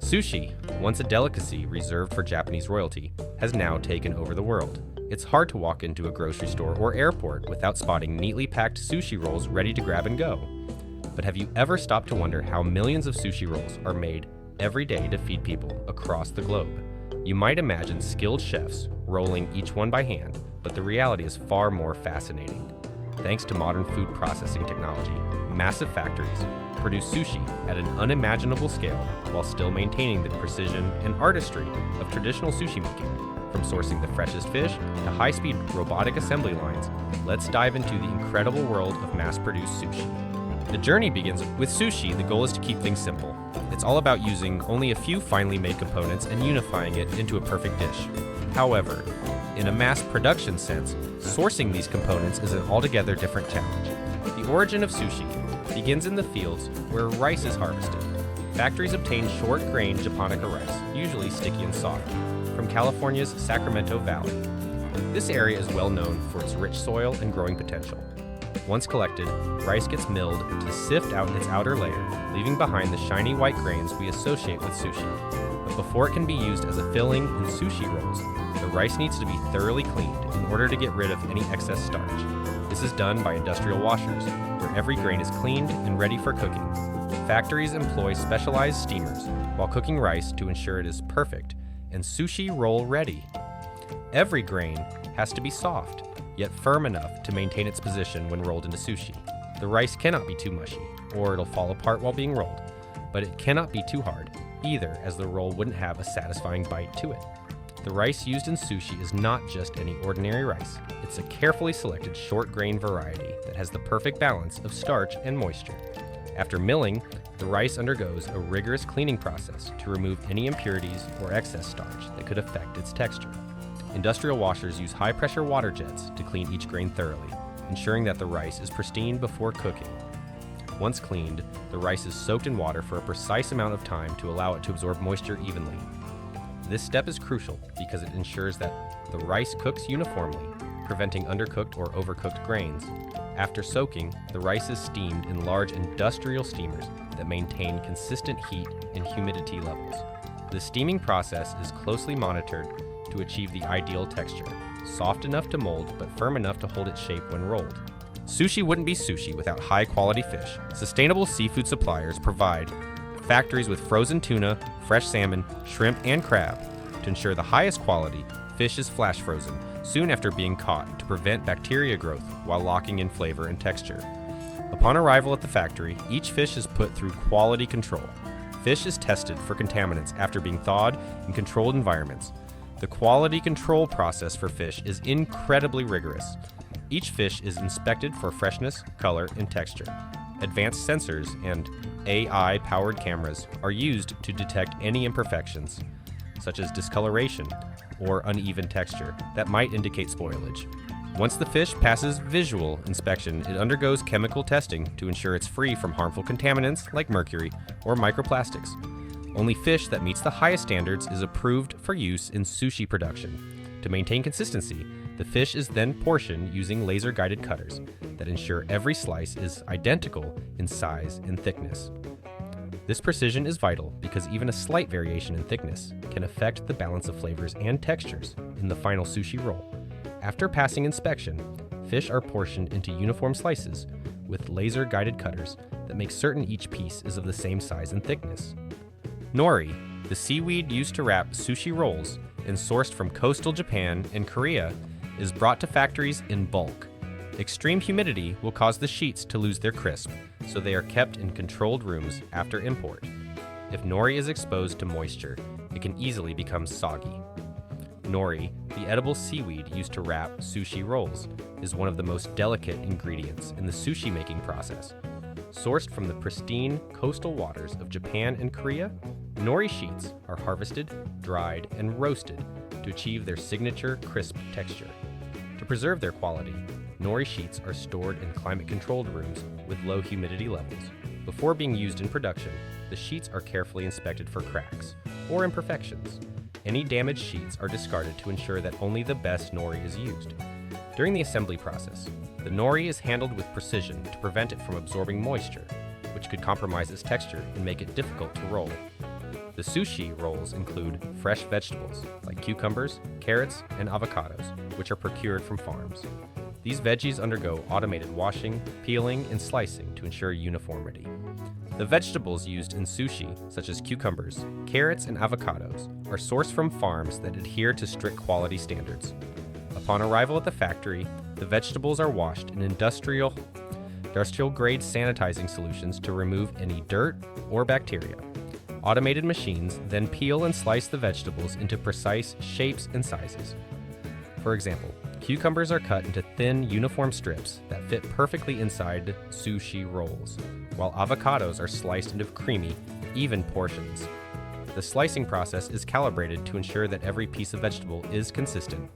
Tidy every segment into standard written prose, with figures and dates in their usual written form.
Sushi, once a delicacy reserved for Japanese royalty, has now taken over the world. It's hard to walk into a grocery store or airport without spotting neatly packed sushi rolls ready to grab and go. But have you ever stopped to wonder how millions of sushi rolls are made every day to feed people across the globe? You might imagine skilled chefs rolling each one by hand, but the reality is far more fascinating. Thanks to modern food processing technology, massive factories produce sushi at an unimaginable scale while still maintaining the precision and artistry of traditional sushi making. From sourcing the freshest fish to high-speed robotic assembly lines, let's dive into the incredible world of mass-produced sushi. The journey begins with sushi. The goal is to keep things simple. It's all about using only a few finely made components and unifying it into a perfect dish. However, in a mass production sense, sourcing these components is an altogether different challenge. The origin of sushi begins in the fields where rice is harvested. Factories obtain short-grain japonica rice, usually sticky and soft, from California's Sacramento Valley. This area is well known for its rich soil and growing potential. Once collected, rice gets milled to sift out its outer layer, leaving behind the shiny white grains we associate with sushi. But before it can be used as a filling in sushi rolls, the rice needs to be thoroughly cleaned in order to get rid of any excess starch. This is done by industrial washers, where every grain is cleaned and ready for cooking. Factories employ specialized steamers while cooking rice to ensure it is perfect and sushi roll ready. Every grain has to be soft, yet firm enough to maintain its position when rolled into sushi. The rice cannot be too mushy, or it'll fall apart while being rolled, but it cannot be too hard, either, as the roll wouldn't have a satisfying bite to it. The rice used in sushi is not just any ordinary rice. It's a carefully selected short grain variety that has the perfect balance of starch and moisture. After milling, the rice undergoes a rigorous cleaning process to remove any impurities or excess starch that could affect its texture. Industrial washers use high-pressure water jets to clean each grain thoroughly, ensuring that the rice is pristine before cooking. Once cleaned, the rice is soaked in water for a precise amount of time to allow it to absorb moisture evenly. This step is crucial because it ensures that the rice cooks uniformly, preventing undercooked or overcooked grains. After soaking, the rice is steamed in large industrial steamers that maintain consistent heat and humidity levels. The steaming process is closely monitored to achieve the ideal texture, soft enough to mold but firm enough to hold its shape when rolled. Sushi wouldn't be sushi without high-quality fish. Sustainable seafood suppliers provide factories with frozen tuna, fresh salmon, shrimp, and crab. To ensure the highest quality, fish is flash frozen soon after being caught to prevent bacteria growth while locking in flavor and texture. Upon arrival at the factory, each fish is put through quality control. Fish is tested for contaminants after being thawed in controlled environments. The quality control process for fish is incredibly rigorous. Each fish is inspected for freshness, color, and texture. Advanced sensors and AI-powered cameras are used to detect any imperfections, such as discoloration or uneven texture, that might indicate spoilage. Once the fish passes visual inspection, it undergoes chemical testing to ensure it's free from harmful contaminants like mercury or microplastics. Only fish that meets the highest standards is approved for use in sushi production. To maintain consistency, the fish is then portioned using laser-guided cutters that ensure every slice is identical in size and thickness. This precision is vital because even a slight variation in thickness can affect the balance of flavors and textures in the final sushi roll. After passing inspection, fish are portioned into uniform slices with laser-guided cutters that make certain each piece is of the same size and thickness. Nori, the seaweed used to wrap sushi rolls and sourced from coastal Japan and Korea, is brought to factories in bulk. Extreme humidity will cause the sheets to lose their crisp, so they are kept in controlled rooms after import. If nori is exposed to moisture, it can easily become soggy. Nori, the edible seaweed used to wrap sushi rolls, is one of the most delicate ingredients in the sushi making process. Sourced from the pristine coastal waters of Japan and Korea, nori sheets are harvested, dried, and roasted to achieve their signature crisp texture. To preserve their quality, nori sheets are stored in climate-controlled rooms with low humidity levels. Before being used in production, the sheets are carefully inspected for cracks or imperfections. Any damaged sheets are discarded to ensure that only the best nori is used. During the assembly process, the nori is handled with precision to prevent it from absorbing moisture, which could compromise its texture and make it difficult to roll. The sushi rolls include fresh vegetables like cucumbers, carrots, and avocados, which are procured from farms. These veggies undergo automated washing, peeling, and slicing to ensure uniformity. The vegetables used in sushi, such as cucumbers, carrots, and avocados, are sourced from farms that adhere to strict quality standards. Upon arrival at the factory, the vegetables are washed in industrial-grade sanitizing solutions to remove any dirt or bacteria. Automated machines then peel and slice the vegetables into precise shapes and sizes. For example, cucumbers are cut into thin, uniform strips that fit perfectly inside sushi rolls, while avocados are sliced into creamy, even portions. The slicing process is calibrated to ensure that every piece of vegetable is consistent,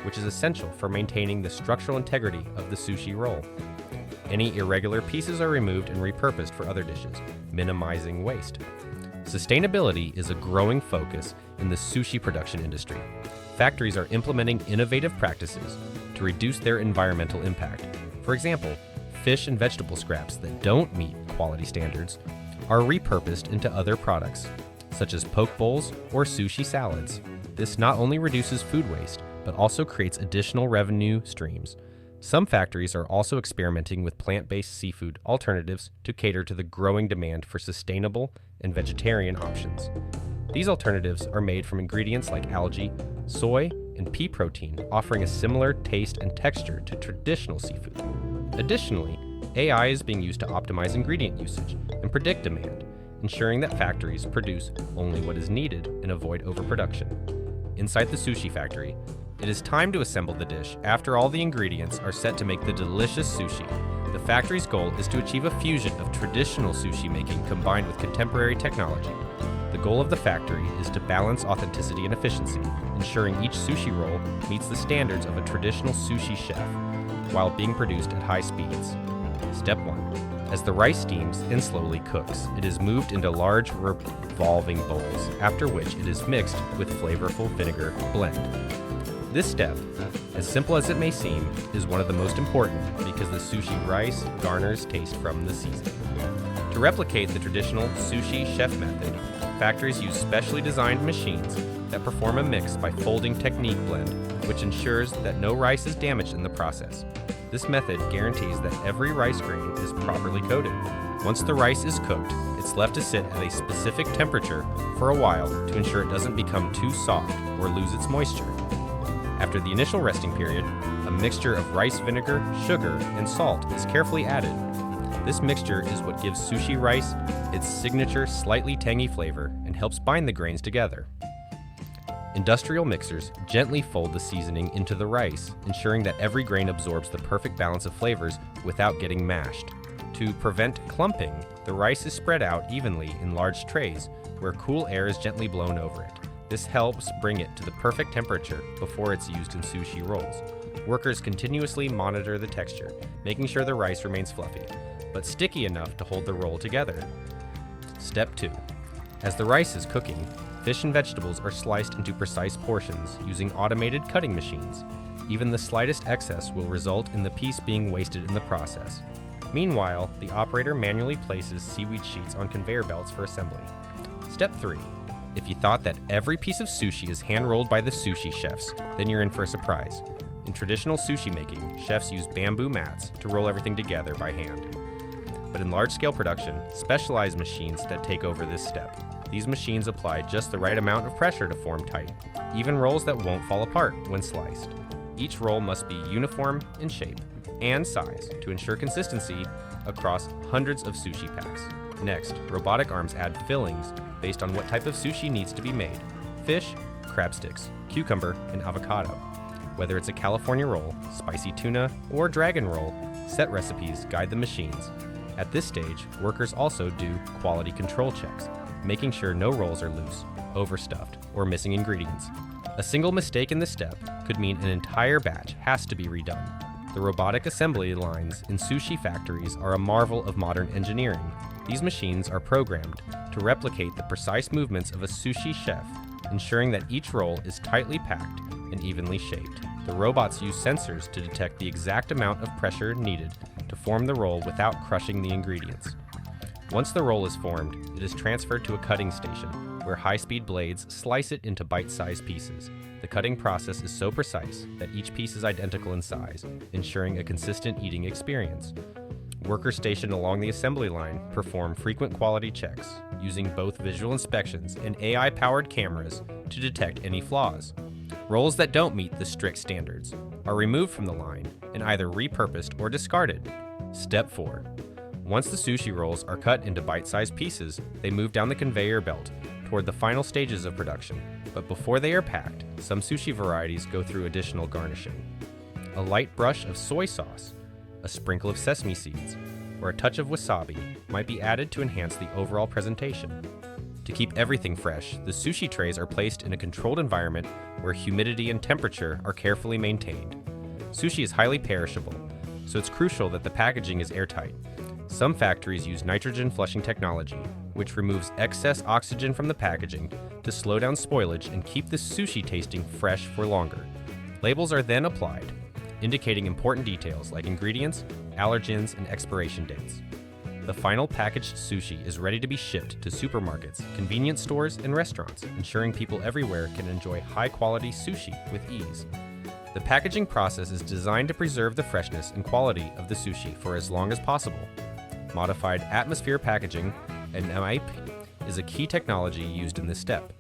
which is essential for maintaining the structural integrity of the sushi roll. Any irregular pieces are removed and repurposed for other dishes, minimizing waste. Sustainability is a growing focus in the sushi production industry. Factories are implementing innovative practices to reduce their environmental impact. For example, fish and vegetable scraps that don't meet quality standards are repurposed into other products, such as poke bowls or sushi salads. This not only reduces food waste, but also creates additional revenue streams. Some factories are also experimenting with plant-based seafood alternatives to cater to the growing demand for sustainable and vegetarian options. These alternatives are made from ingredients like algae, soy, and pea protein, offering a similar taste and texture to traditional seafood. Additionally, AI is being used to optimize ingredient usage and predict demand, ensuring that factories produce only what is needed and avoid overproduction. Inside the sushi factory, it is time to assemble the dish after all the ingredients are set to make the delicious sushi. The factory's goal is to achieve a fusion of traditional sushi making combined with contemporary technology. The goal of the factory is to balance authenticity and efficiency, ensuring each sushi roll meets the standards of a traditional sushi chef while being produced at high speeds. Step 1. As the rice steams and slowly cooks, it is moved into large revolving bowls, after which it is mixed with flavorful vinegar blend. This step, as simple as it may seem, is one of the most important because the sushi rice garners taste from the seasoning. To replicate the traditional sushi chef method, factories use specially designed machines that perform a mix by folding technique blend, which ensures that no rice is damaged in the process. This method guarantees that every rice grain is properly coated. Once the rice is cooked, it's left to sit at a specific temperature for a while to ensure it doesn't become too soft or lose its moisture. After the initial resting period, a mixture of rice vinegar, sugar, and salt is carefully added. This mixture is what gives sushi rice its signature slightly tangy flavor and helps bind the grains together. Industrial mixers gently fold the seasoning into the rice, ensuring that every grain absorbs the perfect balance of flavors without getting mashed. To prevent clumping, the rice is spread out evenly in large trays where cool air is gently blown over it. This helps bring it to the perfect temperature before it's used in sushi rolls. Workers continuously monitor the texture, making sure the rice remains fluffy, but sticky enough to hold the roll together. Step 2. As the rice is cooking, fish and vegetables are sliced into precise portions using automated cutting machines. Even the slightest excess will result in the piece being wasted in the process. Meanwhile, the operator manually places seaweed sheets on conveyor belts for assembly. Step 3. If you thought that every piece of sushi is hand-rolled by the sushi chefs, then you're in for a surprise. In traditional sushi making, chefs use bamboo mats to roll everything together by hand. But in large-scale production, specialized machines that take over this step. These machines apply just the right amount of pressure to form tight, even rolls that won't fall apart when sliced. Each roll must be uniform in shape and size to ensure consistency across hundreds of sushi packs. Next, robotic arms add fillings based on what type of sushi needs to be made: fish, crab sticks, cucumber, and avocado. Whether it's a California roll, spicy tuna, or dragon roll, set recipes guide the machines. At this stage, workers also do quality control checks, making sure no rolls are loose, overstuffed, or missing ingredients. A single mistake in this step could mean an entire batch has to be redone. The robotic assembly lines in sushi factories are a marvel of modern engineering. These machines are programmed to replicate the precise movements of a sushi chef, ensuring that each roll is tightly packed and evenly shaped. The robots use sensors to detect the exact amount of pressure needed to form the roll without crushing the ingredients. Once the roll is formed, it is transferred to a cutting station, where high-speed blades slice it into bite-sized pieces. The cutting process is so precise that each piece is identical in size, ensuring a consistent eating experience. Workers stationed along the assembly line perform frequent quality checks, using both visual inspections and AI-powered cameras to detect any flaws. Rolls that don't meet the strict standards are removed from the line and either repurposed or discarded. Step 4. Once the sushi rolls are cut into bite-sized pieces, they move down the conveyor belt toward the final stages of production. But before they are packed, some sushi varieties go through additional garnishing. A light brush of soy sauce, a sprinkle of sesame seeds, or a touch of wasabi might be added to enhance the overall presentation. To keep everything fresh, the sushi trays are placed in a controlled environment where humidity and temperature are carefully maintained. Sushi is highly perishable, so it's crucial that the packaging is airtight. Some factories use nitrogen flushing technology, which removes excess oxygen from the packaging to slow down spoilage and keep the sushi tasting fresh for longer. Labels are then applied, indicating important details like ingredients, allergens, and expiration dates. The final packaged sushi is ready to be shipped to supermarkets, convenience stores, and restaurants, ensuring people everywhere can enjoy high-quality sushi with ease. The packaging process is designed to preserve the freshness and quality of the sushi for as long as possible. Modified atmosphere packaging, and MAP, is a key technology used in this step.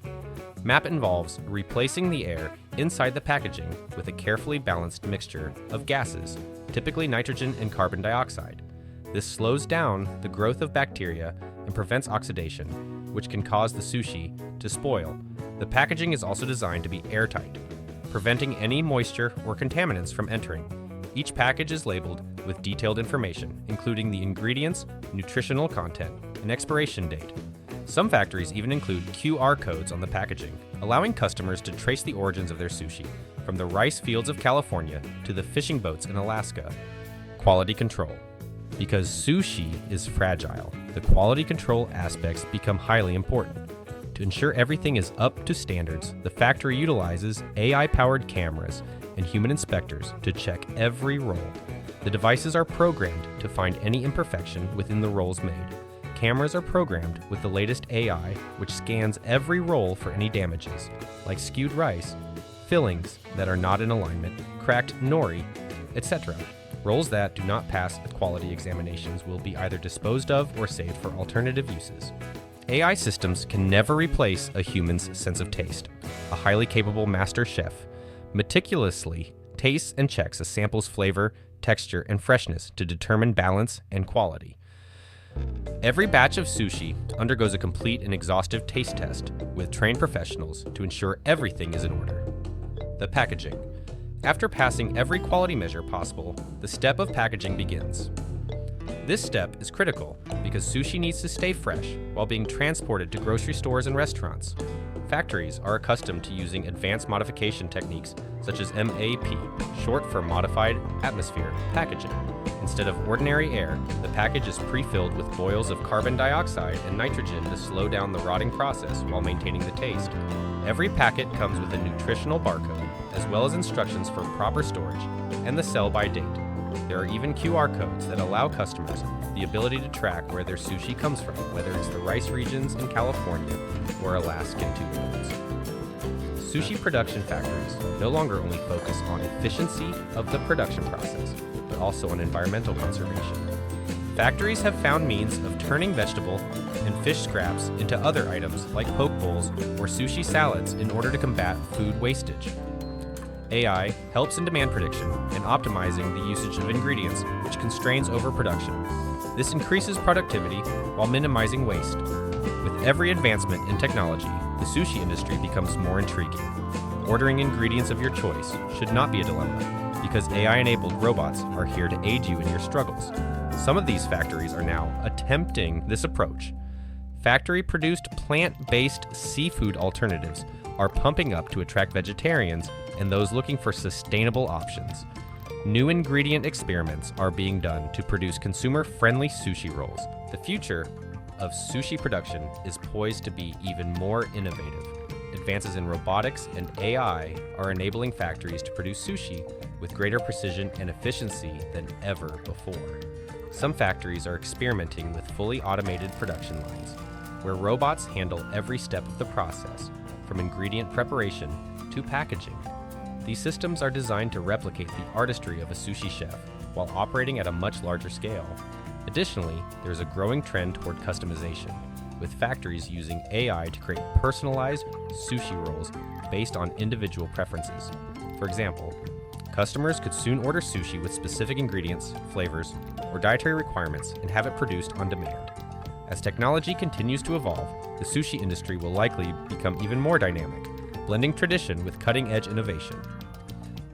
MAP involves replacing the air inside the packaging with a carefully balanced mixture of gases, typically nitrogen and carbon dioxide. This slows down the growth of bacteria and prevents oxidation, which can cause the sushi to spoil. The packaging is also designed to be airtight, preventing any moisture or contaminants from entering. Each package is labeled with detailed information, including the ingredients, nutritional content, and expiration date. Some factories even include QR codes on the packaging, allowing customers to trace the origins of their sushi, from the rice fields of California to the fishing boats in Alaska. Quality control. Because sushi is fragile, the quality control aspects become highly important. To ensure everything is up to standards, the factory utilizes AI-powered cameras and human inspectors to check every roll. The devices are programmed to find any imperfection within the rolls made. Cameras are programmed with the latest AI, which scans every roll for any damages, like skewed rice, fillings that are not in alignment, cracked nori, etc. Rolls that do not pass quality examinations will be either disposed of or saved for alternative uses. AI systems can never replace a human's sense of taste. A highly capable master chef meticulously tastes and checks a sample's flavor, texture, and freshness to determine balance and quality. Every batch of sushi undergoes a complete and exhaustive taste test with trained professionals to ensure everything is in order. The packaging. After passing every quality measure possible, the step of packaging begins. This step is critical because sushi needs to stay fresh while being transported to grocery stores and restaurants. Factories are accustomed to using advanced modification techniques such as MAP, short for Modified Atmosphere Packaging. Instead of ordinary air, the package is pre-filled with boils of carbon dioxide and nitrogen to slow down the rotting process while maintaining the taste. Every packet comes with a nutritional barcode, as well as instructions for proper storage and the sell-by date. There are even QR codes that allow customers the ability to track where their sushi comes from, whether it's the rice regions in California or Alaskan tuna boats. Sushi production factories no longer only focus on efficiency of the production process, but also on environmental conservation. Factories have found means of turning vegetable and fish scraps into other items like poke bowls or sushi salads in order to combat food wastage. AI helps in demand prediction and optimizing the usage of ingredients, which constrains overproduction. This increases productivity while minimizing waste. With every advancement in technology, the sushi industry becomes more intriguing. Ordering ingredients of your choice should not be a dilemma, because AI-enabled robots are here to aid you in your struggles. Some of these factories are now attempting this approach. Factory-produced plant-based seafood alternatives are pumping up to attract vegetarians and those looking for sustainable options. New ingredient experiments are being done to produce consumer-friendly sushi rolls. The future of sushi production is poised to be even more innovative. Advances in robotics and AI are enabling factories to produce sushi with greater precision and efficiency than ever before. Some factories are experimenting with fully automated production lines. where robots handle every step of the process, from ingredient preparation to packaging. These systems are designed to replicate the artistry of a sushi chef while operating at a much larger scale. Additionally, there is a growing trend toward customization, with factories using AI to create personalized sushi rolls based on individual preferences. For example, customers could soon order sushi with specific ingredients, flavors, or dietary requirements and have it produced on demand. As technology continues to evolve, the sushi industry will likely become even more dynamic, blending tradition with cutting-edge innovation.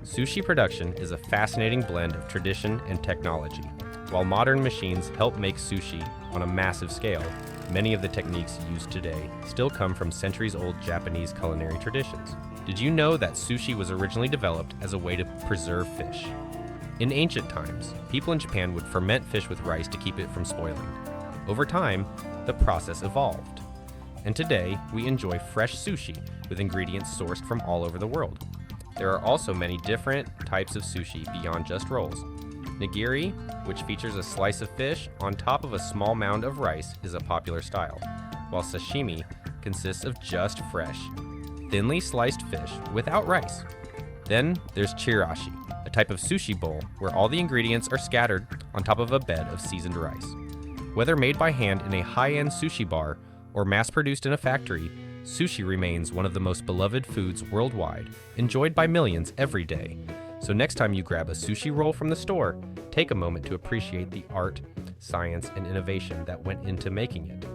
Sushi production is a fascinating blend of tradition and technology. While modern machines help make sushi on a massive scale, many of the techniques used today still come from centuries-old Japanese culinary traditions. Did you know that sushi was originally developed as a way to preserve fish? In ancient times, people in Japan would ferment fish with rice to keep it from spoiling. Over time, the process evolved. And today, we enjoy fresh sushi with ingredients sourced from all over the world. There are also many different types of sushi beyond just rolls. Nigiri, which features a slice of fish on top of a small mound of rice, is a popular style, while sashimi consists of just fresh, thinly sliced fish without rice. Then there's chirashi, a type of sushi bowl where all the ingredients are scattered on top of a bed of seasoned rice. Whether made by hand in a high-end sushi bar or mass-produced in a factory, sushi remains one of the most beloved foods worldwide, enjoyed by millions every day. So next time you grab a sushi roll from the store, take a moment to appreciate the art, science, and innovation that went into making it.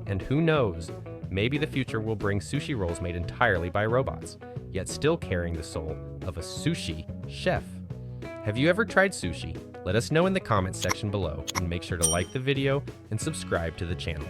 And who knows, maybe the future will bring sushi rolls made entirely by robots, yet still carrying the soul of a sushi chef. Have you ever tried sushi? Let us know in the comments section below, and make sure to like the video and subscribe to the channel.